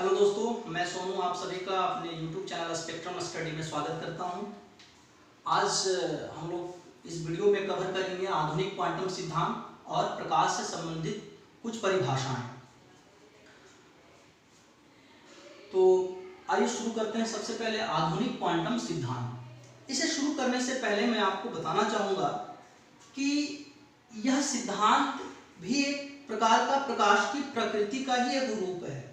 Hello दोस्तों, मैं सोनू आप सभी का अपने YouTube चैनल स्पेक्ट्रम स्टडी में स्वागत करता हूं। आज हम लोग इस वीडियो में कवर करेंगे आधुनिक क्वांटम सिद्धांत और प्रकाश से संबंधित कुछ परिभाषाएं। तो आइए शुरू करते हैं। सबसे पहले आधुनिक क्वांटम सिद्धांत। इसे शुरू करने से पहले मैं आपको बताना चाहूँगा कि यह सिद्धांत भी एक प्रकार का प्रकाश की प्रकृति का ही एक रूप है।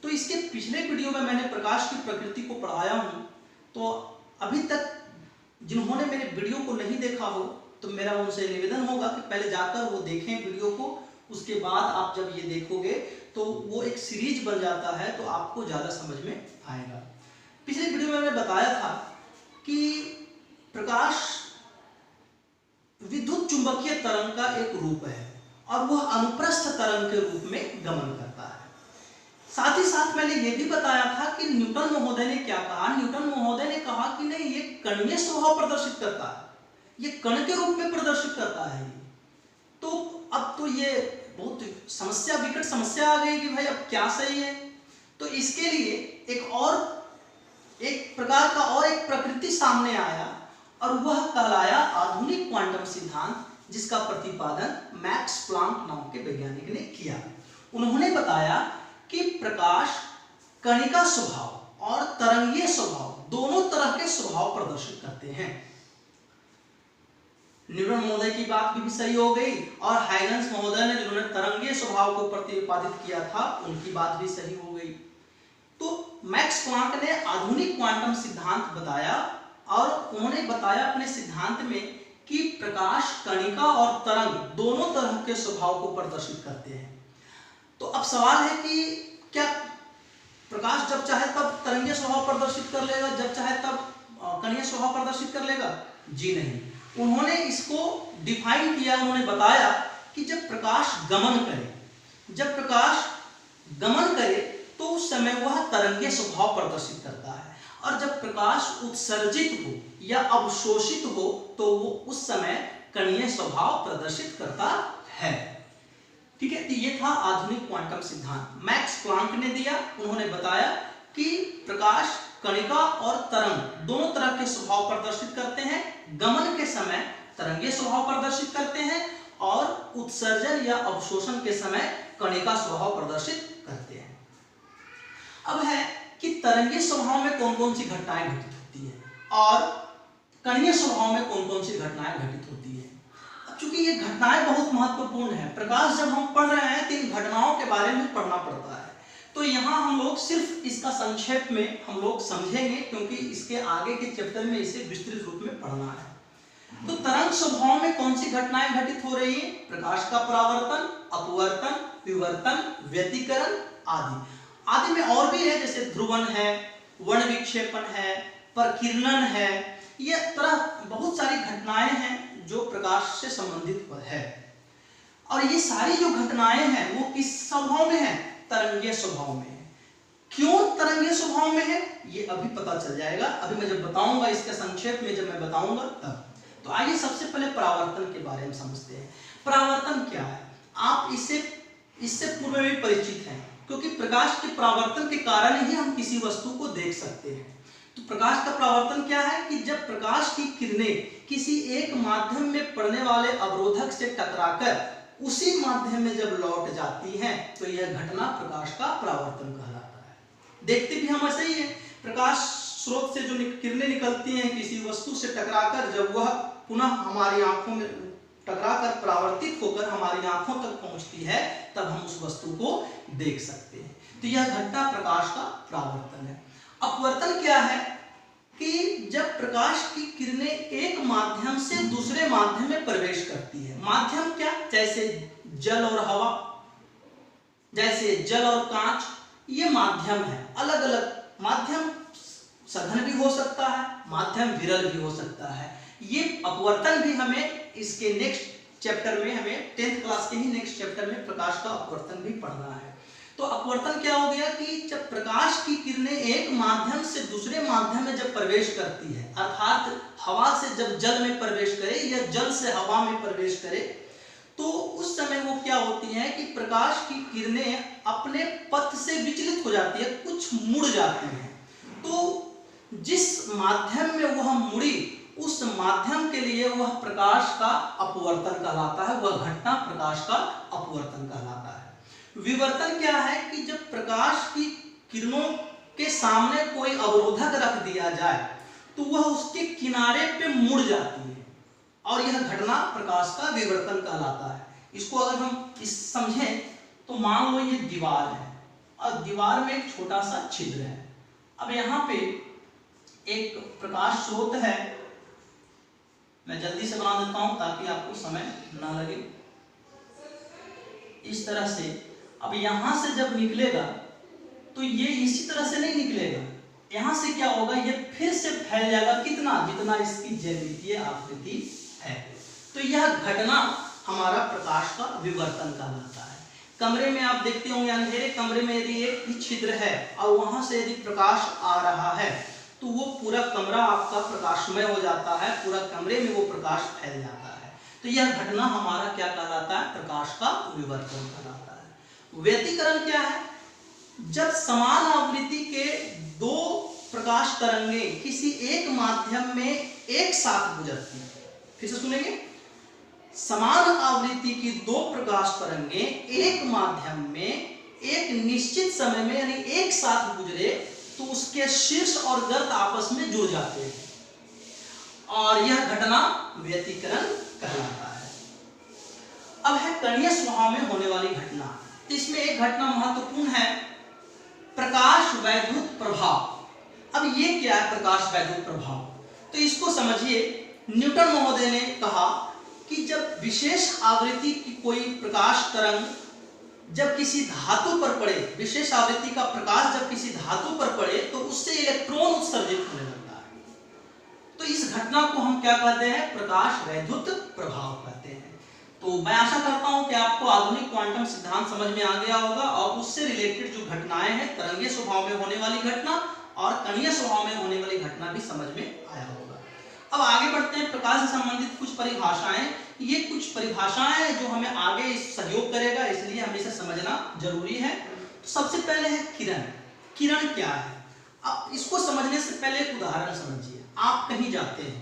तो इसके पिछले वीडियो में मैंने प्रकाश की प्रकृति को पढ़ाया हूँ, तो अभी तक जिन्होंने मेरे वीडियो को नहीं देखा हो तो मेरा उनसे निवेदन होगा कि पहले जाकर वो देखें वीडियो को। उसके बाद आप जब ये देखोगे तो वो एक सीरीज बन जाता है, तो आपको ज़्यादा समझ में आएगा। पिछले वीडियो में मैंने बताया था कि प्रकाश विद्युत चुंबकीय तरंग का एक रूप है और वह अनुप्रस्थ तरंग के रूप में गमन करता है। साथ ही साथ मैंने यह भी बताया था कि न्यूटन महोदय ने क्या कहा। न्यूटन महोदय ने कहा कि नहीं, ये कणीय स्वभाव प्रदर्शित करता है, ये कण के रूप में प्रदर्शित करता है। तो अब तो ये बहुत विकट समस्या आ गई कि भाई अब क्या सही है। तो इसके लिए एक प्रकार का और एक प्रकृति सामने आया और वह कहलाया आधुनिक क्वांटम सिद्धांत, जिसका प्रतिपादन मैक्स प्लांक नाम के वैज्ञानिक ने किया। उन्होंने बताया कि प्रकाश कणिका स्वभाव और तरंगीय स्वभाव दोनों तरह के स्वभाव प्रदर्शित करते हैं। न्यूटन महोदय की बात भी सही हो गई और हाइगन्स महोदय ने जिन्होंने तरंगीय स्वभाव को प्रतिपादित किया था, उनकी बात भी सही हो गई। तो मैक्स प्लांक ने आधुनिक क्वांटम सिद्धांत बताया और उन्होंने बताया अपने सिद्धांत में कि प्रकाश कणिका और तरंग दोनों तरह के स्वभाव को प्रदर्शित करते हैं। तो अब सवाल है कि क्या प्रकाश जब चाहे तब तरंगीय स्वभाव प्रदर्शित कर लेगा, जब चाहे तब कणीय स्वभाव प्रदर्शित कर लेगा? जी नहीं। उन्होंने इसको डिफाइन किया। उन्होंने बताया कि जब प्रकाश गमन करे तो उस समय वह तरंगीय स्वभाव प्रदर्शित करता है, और जब प्रकाश उत्सर्जित हो या अवशोषित हो तो वो उस समय कणीय स्वभाव प्रदर्शित करता है। ठीक है, तो ये था आधुनिक क्वांटम सिद्धांत, मैक्स प्लांक ने दिया। उन्होंने बताया कि प्रकाश कणिका और तरंग दोनों तरह के स्वभाव प्रदर्शित करते हैं। गमन के समय तरंगीय स्वभाव प्रदर्शित करते हैं और उत्सर्जन या अवशोषण के समय कणिका स्वभाव प्रदर्शित करते हैं। अब है कि तरंगीय स्वभाव में कौन कौन सी घटनाएं घटित होती हैं और कणीय स्वभाव में कौन कौन सी घटनाएं घटित होती हैं। अब चूंकि ये घटनाएं बहुत महत्वपूर्ण है, प्रकाश जब हम पढ़ रहे हैं तो इन घटनाओं के बारे में पढ़ना पड़ता है। तो यहाँ हम लोग सिर्फ इसका संक्षेप में हम लोग समझेंगे, क्योंकि इसके आगे के चैप्टर में इसे विस्तृत रूप में पढ़ना है। तो तरंग स्वभाव में कौन सी घटनाएं घटित हो रही है? प्रकाश का परावर्तन, अपवर्तन, विवर्तन, व्यतिकरण आदि में और भी है, जैसे ध्रुवन है, वर्ण विक्षेपण है, प्रकीर्णन है। ये तरह बहुत सारी घटनाएं हैं जो प्रकाश से संबंधित है। और ये सारी जो घटनाएं हैं वो किस स्वभाव में है? तरंगीय स्वभाव में है। क्यों तरंगीय स्वभाव में है ये अभी पता चल जाएगा। अभी मैं जब बताऊंगा, इसके संक्षेप में जब मैं बताऊंगा तब। तो आइए सबसे पहले परावर्तन के बारे में समझते हैं। परावर्तन क्या है? आप इससे पूर्व में परिचित हैं, क्योंकि प्रकाश के परावर्तन के कारण ही हम किसी वस्तु को देख सकते हैं। तो प्रकाश का परावर्तन क्या है कि जब प्रकाश की किरणें किसी एक माध्यम में पड़ने वाले अवरोधक से टकराकर उसी माध्यम में जब लौट जाती हैं तो यह घटना प्रकाश का परावर्तन कहलाता है। देखते भी हम ऐसे ही है, प्रकाश स्रोत से जो किरणें निकलती हैं किसी वस्तु से टकराकर, जब वह पुनः हमारी आंखों में टकराकर परावर्तित होकर हमारी आंखों तक पहुंचती है, तब हम उस वस्तु को देख सकते हैं। तो यह घटना प्रकाश का परावर्तन है। अपवर्तन क्या है कि जब प्रकाश की किरणें एक माध्यम से दूसरे माध्यम में प्रवेश करती है। माध्यम क्या? जैसे जल और हवा, जैसे जल और कांच, ये माध्यम है। अलग अलग माध्यम सघन भी हो सकता है, माध्यम विरल भी हो सकता है। ये अपवर्तन भी हमें इसके नेक्स्ट चैप्टर में, हमें 10th क्लास के ही नेक्स्ट चैप्टर में प्रकाश का अपवर्तन भी पढ़ना है। तो अपवर्तन क्या हो गया कि जब प्रकाश की किरणें एक माध्यम से दूसरे माध्यम में जब प्रवेश करती है, अर्थात हवा से जब जल में प्रवेश करे या जल से हवा में प्रवेश करे, तो उस समय वो क्या होती होती हैं कि प्रकाश की किरणें अपने पथ से विचलित हो जाती है, कुछ मुड़ जाती हैं। तो जिस माध्यम में वह मुड़ी, उस माध्यम के लिए वह प्रकाश का अपवर्तन कहलाता है, वह घटना प्रकाश का अपवर्तन कहलाता है। विवर्तन क्या है कि जब प्रकाश की किरणों के सामने कोई अवरोधक रख दिया जाए तो वह उसके किनारे पे मुड़ जाती है, और यह घटना प्रकाश का विवर्तन कहलाता है। इसको अगर हम समझें तो मान लो ये दीवार है और दीवार में एक छोटा सा छिद्र है। अब यहाँ पे एक प्रकाश स्रोत है, मैं जल्दी से बना देता हूं ताकि आपको समय ना लगे। इस तरह से अब यहां से जब निकलेगा तो ये इसी तरह से नहीं निकलेगा, यहां से क्या होगा, ये फिर से फैल जाएगा, कितना, जितना इसकी ज्यामितीय आकृति है। तो यह घटना हमारा प्रकाश का विवर्तन कहलाता है। कमरे में आप देखते होंगे, अंधेरे कमरे में यदि एक भी छिद्र है और वहां से यदि प्रकाश आ रहा है तो वो पूरा कमरा आपका प्रकाशमय हो जाता है, पूरा कमरे में वो प्रकाश फैल जाता है। तो यह घटना हमारा क्या कहलाता है, प्रकाश का विवर्तन कहलाता है। व्यतिकरण क्या है, जब समान आवृत्ति के दो प्रकाश तरंगें किसी एक माध्यम में एक साथ गुजरती हैं। फिर से सुनेंगे, समान आवृत्ति की दो प्रकाश तरंगें एक माध्यम में एक निश्चित समय में यानी एक साथ गुजरे तो उसके शीर्ष और गर्त आपस में जुड़ जाते हैं, और यह घटना व्यतिकरण कहलाता है। अब है कणीय स्वभाव में होने वाली घटना। इसमें एक घटना महत्वपूर्ण है, प्रकाश वैद्युत प्रभाव। अब ये क्या है प्रकाश वैद्युत प्रभाव, तो इसको समझिए। न्यूटन महोदय ने कहा कि जब विशेष आवृत्ति की कोई प्रकाश तरंग जब किसी धातु पर पड़े, विशेष आवृत्ति का प्रकाश जब किसी धातु पर पड़े तो उससे इलेक्ट्रॉन उत्सर्जित होने लगता है। तो इस घटना को हम क्या कहते हैं, प्रकाश वैद्युत प्रभाव कहते हैं। तो मैं आशा करता हूं कि आपको आधुनिक क्वांटम सिद्धांत समझ में आ गया होगा और उससे रिलेटेड जो घटनाएं हैं, तरंगीय स्वभाव में होने वाली घटना और कणीय स्वभाव में होने वाली घटना भी समझ में आया होगा। अब आगे बढ़ते हैं, प्रकाश से संबंधित कुछ परिभाषाएं। ये कुछ परिभाषाएं हैं जो हमें आगे सहयोग करेगा, इसलिए हमें इसे समझना जरूरी है। तो सबसे पहले है किरण। किरण क्या है, अब इसको समझने से पहले एक उदाहरण समझिए। आप कहीं जाते हैं,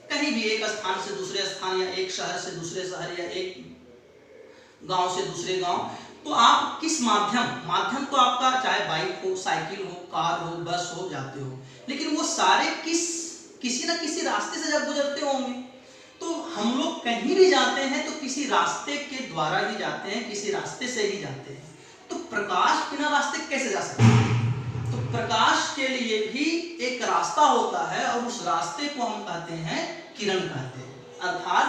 कहीं भी एक स्थान से दूसरे स्थान या एक शहर से दूसरे शहर या एक गांव से दूसरे गांव, तो आप किस माध्यम तो आपका चाहे बाइक हो, साइकिल हो, कार हो, बस हो, जाते हो, लेकिन वो सारे किसी न किसी रास्ते से जब गुजरते होंगे। तो हम लोग कहीं भी जाते हैं तो किसी रास्ते के द्वारा ही जाते हैं, किसी रास्ते से ही जाते हैं। तो प्रकाश बिना रास्ते कैसे जा सकता है, तो प्रकाश के लिए भी एक रास्ता होता है और उस रास्ते को हम कहते हैं किरण कहते हैं, अर्थात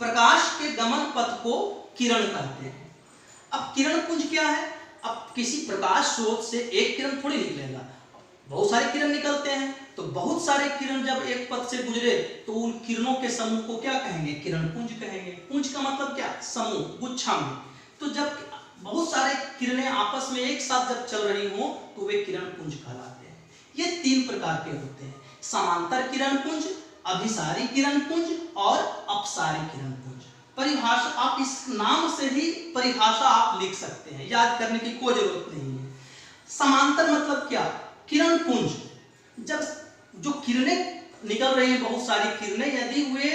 प्रकाश के गमन पथ को किरण कहते हैं। अब किरण पुंज क्या है, अब किसी प्रकाश स्रोत से एक किरण थोड़ी निकलेगा, बहुत सारे किरण निकलते हैं। तो बहुत सारे किरण जब एक पथ से गुजरे तो उन किरणों के समूह को क्या कहेंगे, किरण पुंज कहेंगे। पुंज का मतलब क्या, समूह, गुच्छा में। तो जब बहुत सारे किरणें आपस में एक साथ जब चल रही हो तो वे किरण पुंज कहलाते हैं। ये तीन प्रकार के होते हैं, समांतर किरण पुंज, अभिसारी किरण पुंज और अपसारी किरण पुंज। परिभाषा आप इस नाम से ही परिभाषा आप लिख सकते हैं, याद करने की कोई जरूरत नहीं है। समांतर मतलब क्या, किरण पुंज, जब जो किरणें निकल रही हैं, बहुत सारी किरणें, यदि वे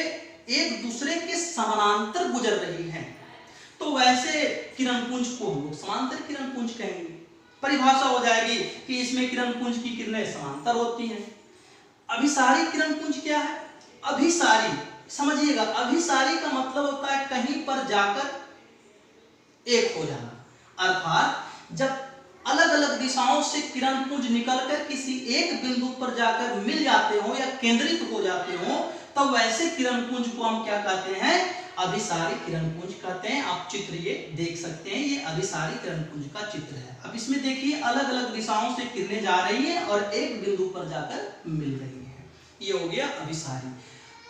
एक दूसरे के समानांतर गुजर रही हैं तो वैसे किरण पुंज को हम लोग समांतर किरण पुंज कहेंगे। परिभाषा हो जाएगी कि इसमें किरण पुंज की किरणें समांतर होती हैं। अभिसारी किरण पुंज क्या है, अभिसारी समझिएगा, अभिसारी का मतलब होता है कहीं पर जाकर एक हो जाना, अर्थात जब अलग अलग दिशाओं से किरण पुंज निकलकर किसी एक बिंदु पर जाकर मिल जाते हो या केंद्रित हो जाते हो, तब वैसे किरण पुंज को हम क्या कहते हैं, अभिसारी किरण पुंज कहते हैं। आप चित्र ये देख सकते हैं, ये अभिसारी किरण पुंज का चित्र है। अब इसमें देखिए अलग अलग दिशाओं से किरणें जा रही हैं और एक बिंदु पर जाकर मिल रही हैं, ये हो गया अभिसारी।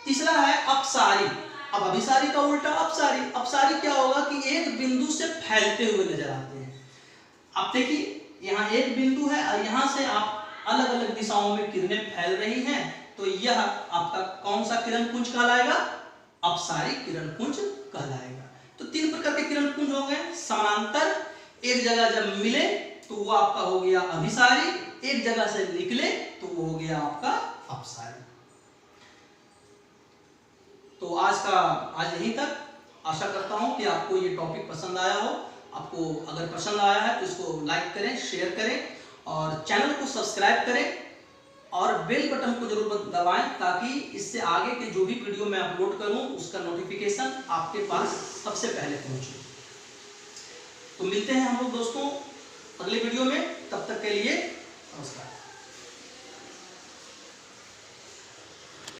तीसरा है अपसारी। अब अभिसारी का उल्टा अपसारी। अपसारी क्या होगा कि एक बिंदु से फैलते हुए नजर आते हैं। आप देखिए यहाँ एक बिंदु है और यहाँ से आप अलग अलग दिशाओं में किरणें फैल रही हैं, तो यह आपका कौन सा किरण पुंज कहलाएगा, अपसारी किरण पुंज कहलाएगा। तो 3 प्रकार के किरण पुंज हो गए। समानांतर, एक जगह जब मिले तो वो आपका हो गया अभिसारी, एक जगह से निकले तो वो हो गया आपका अपसारी। तो आज यहीं तक। आशा करता हूं कि आपको ये टॉपिक पसंद आया हो। आपको अगर पसंद आया है तो इसको लाइक करें, शेयर करें और चैनल को सब्सक्राइब करें और बेल बटन को जरूर दबाएं ताकि इससे आगे के जो भी वीडियो मैं अपलोड करूं उसका नोटिफिकेशन आपके पास सबसे पहले पहुंचे। तो मिलते हैं हम लोग दोस्तों अगले वीडियो में, तब तक के लिए नमस्कार।